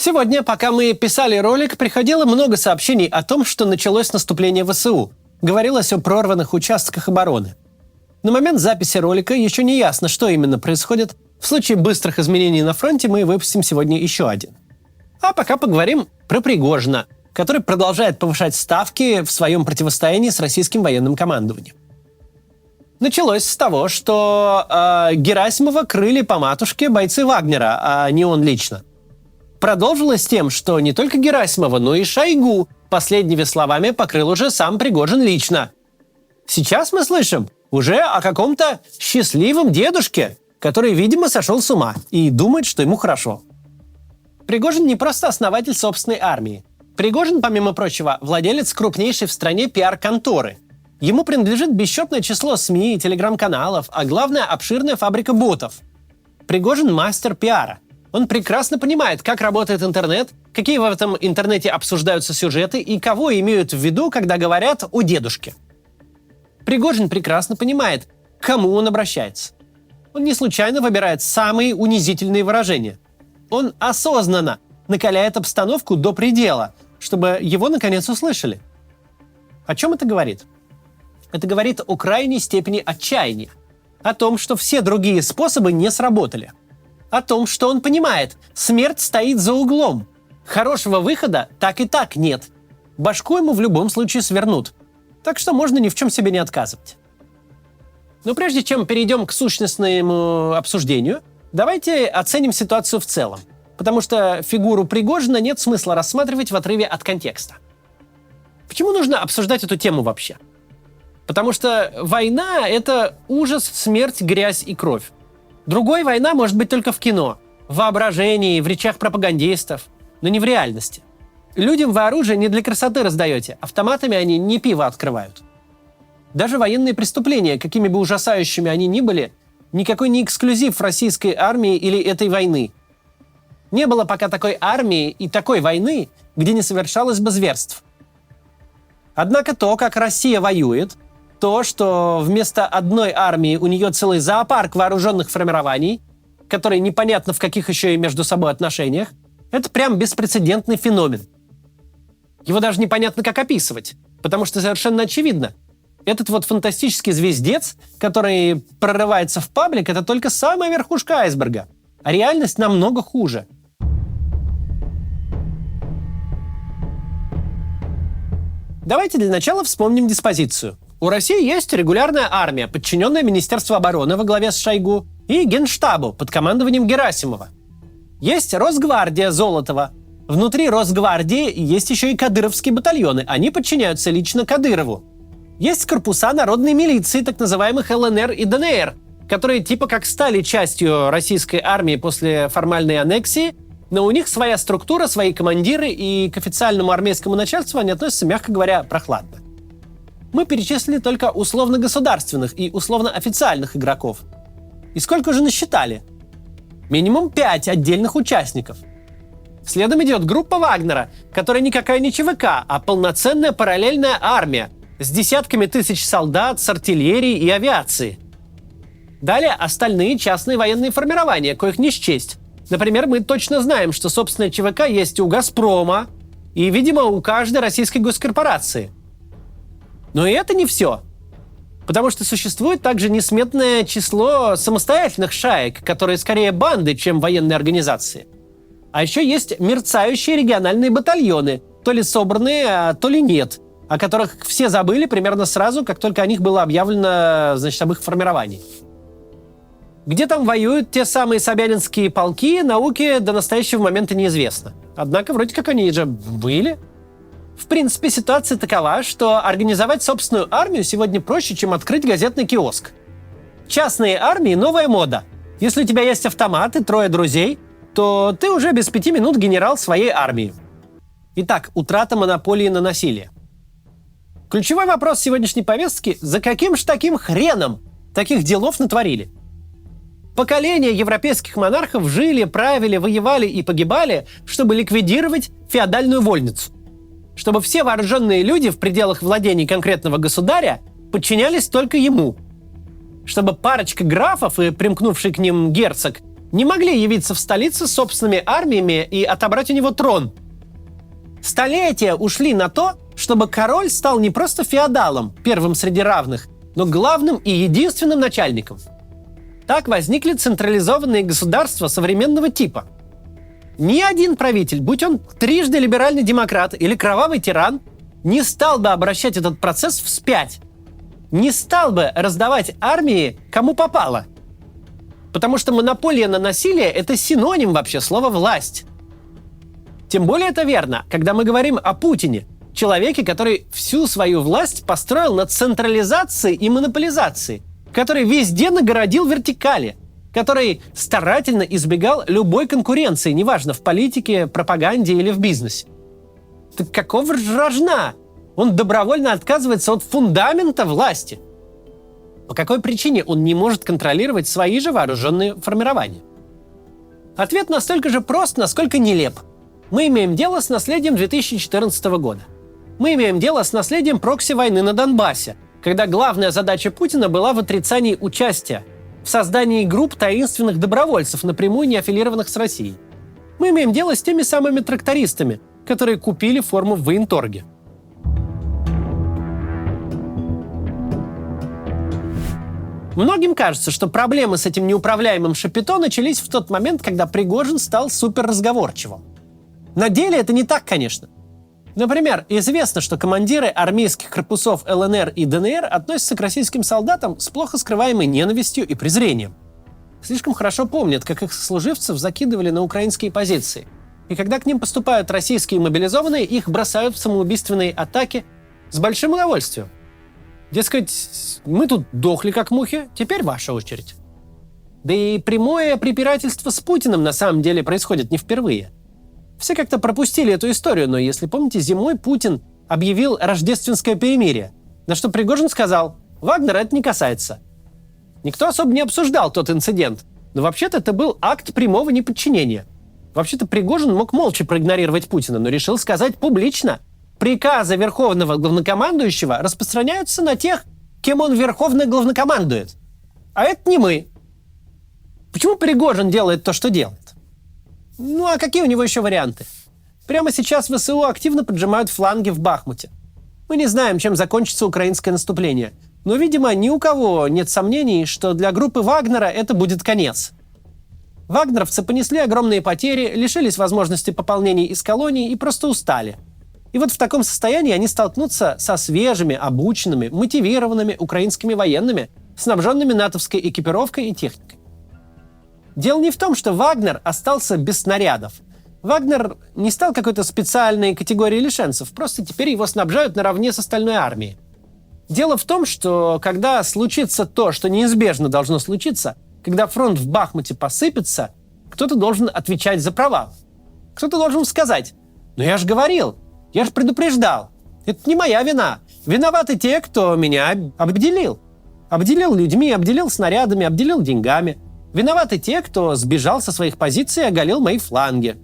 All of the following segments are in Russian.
Сегодня, пока мы писали ролик, приходило много сообщений о том, что началось наступление ВСУ. Говорилось о прорванных участках обороны. На момент записи ролика еще не ясно, что именно происходит. В случае быстрых изменений на фронте мы выпустим сегодня еще один. А пока поговорим про Пригожина, который продолжает повышать ставки в своем противостоянии с российским военным командованием. Началось с того, что Герасимова крыли по матушке бойцы Вагнера, а не он лично. Продолжилось тем, что не только Герасимова, но и Шойгу последними словами покрыл уже сам Пригожин лично. Сейчас мы слышим уже о каком-то счастливом дедушке, который, видимо, сошел с ума и думает, что ему хорошо. Пригожин не просто основатель собственной армии. Пригожин, помимо прочего, владелец крупнейшей в стране пиар-конторы. Ему принадлежит бесчетное число СМИ и телеграм-каналов, а главное – обширная фабрика ботов. Пригожин – мастер пиара. Он прекрасно понимает, как работает интернет, какие в этом интернете обсуждаются сюжеты и кого имеют в виду, когда говорят о дедушке. Пригожин прекрасно понимает, к кому он обращается. Он не случайно выбирает самые унизительные выражения. Он осознанно накаляет обстановку до предела, чтобы его наконец услышали. О чем это говорит? Это говорит о крайней степени отчаяния, о том, что все другие способы не сработали, о том, что он понимает, смерть стоит за углом, хорошего выхода так и так нет, башку ему в любом случае свернут, так что можно ни в чем себе не отказывать. Но прежде чем перейдем к сущностному обсуждению, давайте оценим ситуацию в целом, потому что фигуру Пригожина нет смысла рассматривать в отрыве от контекста. Почему нужно обсуждать эту тему вообще? Потому что война – это ужас, смерть, грязь и кровь. Другой война может быть только в кино, в воображении, в речах пропагандистов, но не в реальности. Людям вы оружие не для красоты раздаете, автоматами они не пиво открывают. Даже военные преступления, какими бы ужасающими они ни были, никакой не эксклюзив российской армии или этой войны. Не было пока такой армии и такой войны, где не совершалось бы зверств. Однако то, как Россия воюет, то, что вместо одной армии у нее целый зоопарк вооруженных формирований, которые непонятно в каких еще и между собой отношениях, это прям беспрецедентный феномен. Его даже непонятно как описывать, потому что совершенно очевидно. Этот вот фантастический звездец, который прорывается в паблик, это только самая верхушка айсберга, а реальность намного хуже. Давайте для начала вспомним диспозицию. У России есть регулярная армия, подчиненная Министерству обороны во главе с Шойгу и Генштабу под командованием Герасимова. Есть Росгвардия Золотова. Внутри Росгвардии есть еще и кадыровские батальоны. Они подчиняются лично Кадырову. Есть корпуса народной милиции, так называемых ЛНР и ДНР, которые типа как стали частью российской армии после формальной аннексии, но у них своя структура, свои командиры, и к официальному армейскому начальству они относятся, мягко говоря, прохладно. Мы перечислили только условно-государственных и условно-официальных игроков. И сколько уже насчитали? Минимум 5 отдельных участников. Следом идет группа Вагнера, которая никакая не ЧВК, а полноценная параллельная армия с десятками тысяч солдат, с артиллерией и авиацией. Далее остальные частные военные формирования, коих не счесть. Например, мы точно знаем, что собственная ЧВК есть у «Газпрома» и, видимо, у каждой российской госкорпорации. Но и это не все. Потому что существует также несметное число самостоятельных шаек, которые скорее банды, чем военные организации. А еще есть мерцающие региональные батальоны, то ли собранные, а то ли нет, о которых все забыли примерно сразу, как только о них было объявлено, об их формировании. Где там воюют те самые собянинские полки, науке до настоящего момента неизвестно. Однако вроде как они же были. В принципе, ситуация такова, что организовать собственную армию сегодня проще, чем открыть газетный киоск. Частные армии – новая мода. Если у тебя есть автомат и 3 друзей, то ты уже без 5 минут генерал своей армии. Итак, утрата монополии на насилие. Ключевой вопрос сегодняшней повестки – за каким ж таким хреном таких делов натворили? Поколения европейских монархов жили, правили, воевали и погибали, чтобы ликвидировать феодальную вольницу. Чтобы все вооруженные люди в пределах владений конкретного государя подчинялись только ему. Чтобы парочка графов и примкнувший к ним герцог не могли явиться в столицу с собственными армиями и отобрать у него трон. Столетия ушли на то, чтобы король стал не просто феодалом, первым среди равных, но главным и единственным начальником. Так возникли централизованные государства современного типа. Ни один правитель, будь он трижды либеральный демократ или кровавый тиран, не стал бы обращать этот процесс вспять. Не стал бы раздавать армии кому попало. Потому что монополия на насилие – это синоним вообще слова «власть». Тем более это верно, когда мы говорим о Путине, человеке, который всю свою власть построил на централизации и монополизации, который везде нагородил вертикали, который старательно избегал любой конкуренции, неважно, в политике, пропаганде или в бизнесе. Так какого рожна? Он добровольно отказывается от фундамента власти. По какой причине он не может контролировать свои же вооруженные формирования? Ответ настолько же прост, насколько нелеп. Мы имеем дело с наследием 2014 года. Мы имеем дело с наследием прокси-войны на Донбассе, когда главная задача Путина была в отрицании участия, в создании групп таинственных добровольцев, напрямую не аффилированных с Россией. Мы имеем дело с теми самыми трактористами, которые купили форму в военторге. Многим кажется, что проблемы с этим неуправляемым Шапито начались в тот момент, когда Пригожин стал суперразговорчивым. На деле это не так, конечно. Например, известно, что командиры армейских корпусов ЛНР и ДНР относятся к российским солдатам с плохо скрываемой ненавистью и презрением. Слишком хорошо помнят, как их сослуживцев закидывали на украинские позиции. И когда к ним поступают российские мобилизованные, их бросают в самоубийственные атаки с большим удовольствием. Дескать, мы тут дохли как мухи, теперь ваша очередь. Да и прямое препирательство с Путиным на самом деле происходит не впервые. Все как-то пропустили эту историю, но если помните, зимой Путин объявил рождественское перемирие, на что Пригожин сказал: «Вагнера это не касается». Никто особо не обсуждал тот инцидент, но вообще-то это был акт прямого неподчинения. Вообще-то Пригожин мог молча проигнорировать Путина, но решил сказать публично: приказы верховного главнокомандующего распространяются на тех, кем он верховно главнокомандует. А это не мы. Почему Пригожин делает то, что делает? Ну а какие у него еще варианты? Прямо сейчас ВСУ активно поджимают фланги в Бахмуте. Мы не знаем, чем закончится украинское наступление, но, видимо, ни у кого нет сомнений, что для группы Вагнера это будет конец. Вагнеровцы понесли огромные потери, лишились возможности пополнения из колоний и просто устали. И вот в таком состоянии они столкнутся со свежими, обученными, мотивированными украинскими военными, снабженными натовской экипировкой и техникой. Дело не в том, что Вагнер остался без снарядов. Вагнер не стал какой-то специальной категорией лишенцев, просто теперь его снабжают наравне с остальной армией. Дело в том, что когда случится то, что неизбежно должно случиться, когда фронт в Бахмуте посыпется, кто-то должен отвечать за провал. Кто-то должен сказать: «Ну я же говорил, я же предупреждал, это не моя вина. Виноваты те, кто меня обделил. Обделил людьми, обделил снарядами, обделил деньгами. Виноваты те, кто сбежал со своих позиций и оголил мои фланги».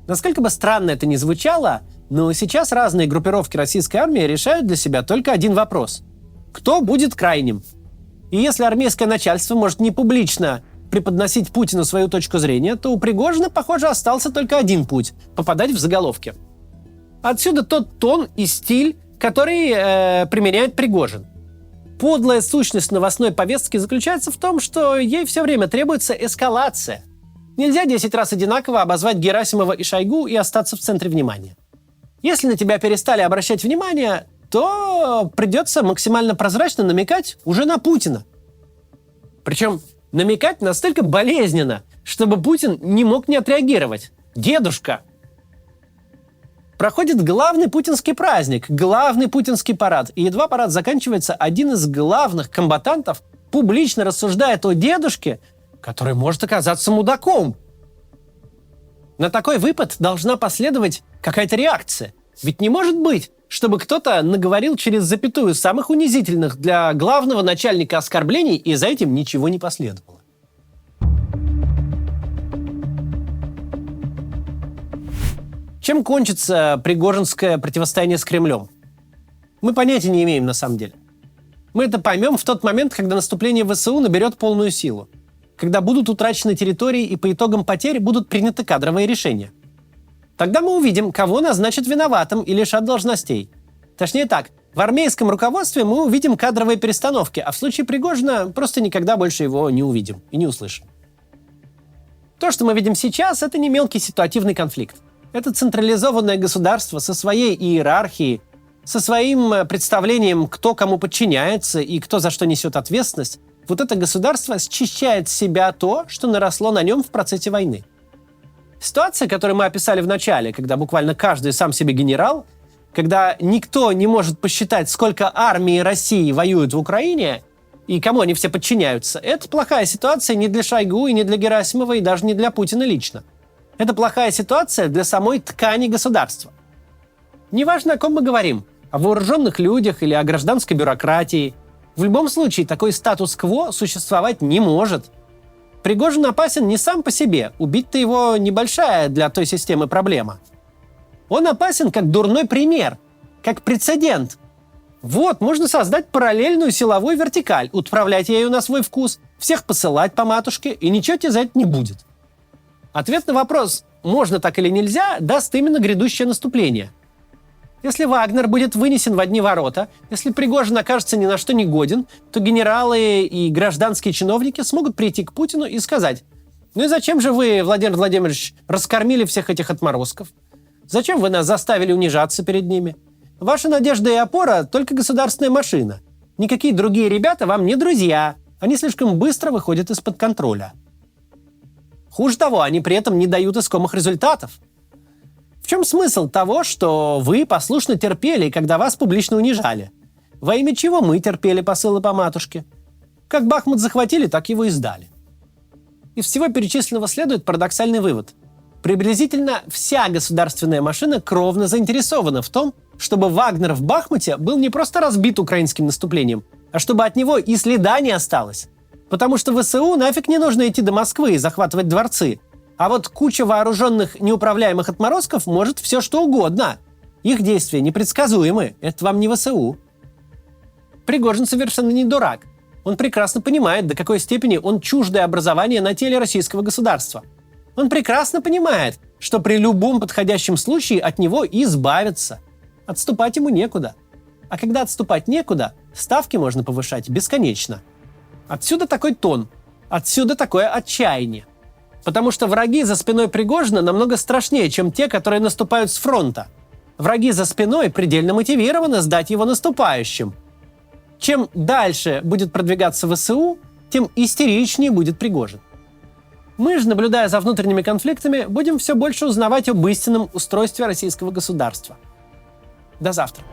Насколько бы странно это ни звучало, но сейчас разные группировки российской армии решают для себя только один вопрос: кто будет крайним? И если армейское начальство может не публично преподносить Путину свою точку зрения, то у Пригожина, похоже, остался только один путь – попадать в заголовки. Отсюда тот тон и стиль, который применяет Пригожин. Подлая сущность новостной повестки заключается в том, что ей все время требуется эскалация. Нельзя 10 раз одинаково обозвать Герасимова и Шойгу и остаться в центре внимания. Если на тебя перестали обращать внимание, то придется максимально прозрачно намекать уже на Путина. Причем намекать настолько болезненно, чтобы Путин не мог не отреагировать. Дедушка! Проходит главный путинский праздник, главный путинский парад. И едва парад заканчивается, один из главных комбатантов публично рассуждает о дедушке, который может оказаться мудаком. На такой выпад должна последовать какая-то реакция. Ведь не может быть, чтобы кто-то наговорил через запятую самых унизительных для главного начальника оскорблений, и за этим ничего не последовало. Чем кончится пригожинское противостояние с Кремлем? Мы понятия не имеем на самом деле. Мы это поймем в тот момент, когда наступление ВСУ наберет полную силу. когда будут утрачены территории и по итогам потерь будут приняты кадровые решения. Тогда мы увидим, кого назначат виноватым и лишат должностей. Точнее так, в армейском руководстве мы увидим кадровые перестановки, а в случае Пригожина просто никогда больше его не увидим и не услышим. То, что мы видим сейчас, это не мелкий ситуативный конфликт. Это централизованное государство со своей иерархией, со своим представлением, кто кому подчиняется и кто за что несет ответственность. Вот это государство счищает с себя то, что наросло на нем в процессе войны. Ситуация, которую мы описали в начале, когда буквально каждый сам себе генерал, когда никто не может посчитать, сколько армии России воюют в Украине и кому они все подчиняются, это плохая ситуация не для Шойгу и не для Герасимова и даже не для Путина лично. Это плохая ситуация для самой ткани государства. Неважно, о ком мы говорим, о вооруженных людях или о гражданской бюрократии, в любом случае такой статус-кво существовать не может. Пригожин опасен не сам по себе, убить-то его небольшая для той системы проблема. Он опасен как дурной пример, как прецедент. Вот, можно создать параллельную силовую вертикаль, управлять ею на свой вкус, всех посылать по матушке, и ничего тебе за это не будет. Ответ на вопрос, можно так или нельзя, даст именно грядущее наступление. Если Вагнер будет вынесен в одни ворота, если Пригожин окажется ни на что не годен, то генералы и гражданские чиновники смогут прийти к Путину и сказать: «Ну и зачем же вы, Владимир Владимирович, раскормили всех этих отморозков? Зачем вы нас заставили унижаться перед ними? Ваша надежда и опора – только государственная машина. Никакие другие ребята вам не друзья. Они слишком быстро выходят из-под контроля». Хуже того, они при этом не дают искомых результатов. В чем смысл того, что вы послушно терпели, когда вас публично унижали? Во имя чего мы терпели посылы по матушке? Как Бахмут захватили, так его и сдали. Из всего перечисленного следует парадоксальный вывод. Приблизительно вся государственная машина кровно заинтересована в том, чтобы Вагнер в Бахмуте был не просто разбит украинским наступлением, а чтобы от него и следа не осталось. Потому что ВСУ нафиг не нужно идти до Москвы и захватывать дворцы. А вот куча вооруженных неуправляемых отморозков может все что угодно. Их действия непредсказуемы. Это вам не ВСУ. Пригожин совершенно не дурак. Он прекрасно понимает, до какой степени он чуждое образование на теле российского государства. Он прекрасно понимает, что при любом подходящем случае от него избавятся. Отступать ему некуда. А когда отступать некуда, ставки можно повышать бесконечно. Отсюда такой тон. Отсюда такое отчаяние. Потому что враги за спиной Пригожина намного страшнее, чем те, которые наступают с фронта. Враги за спиной предельно мотивированы сдать его наступающим. Чем дальше будет продвигаться ВСУ, тем истеричнее будет Пригожин. Мы же, наблюдая за внутренними конфликтами, будем все больше узнавать об истинном устройстве российского государства. До завтра.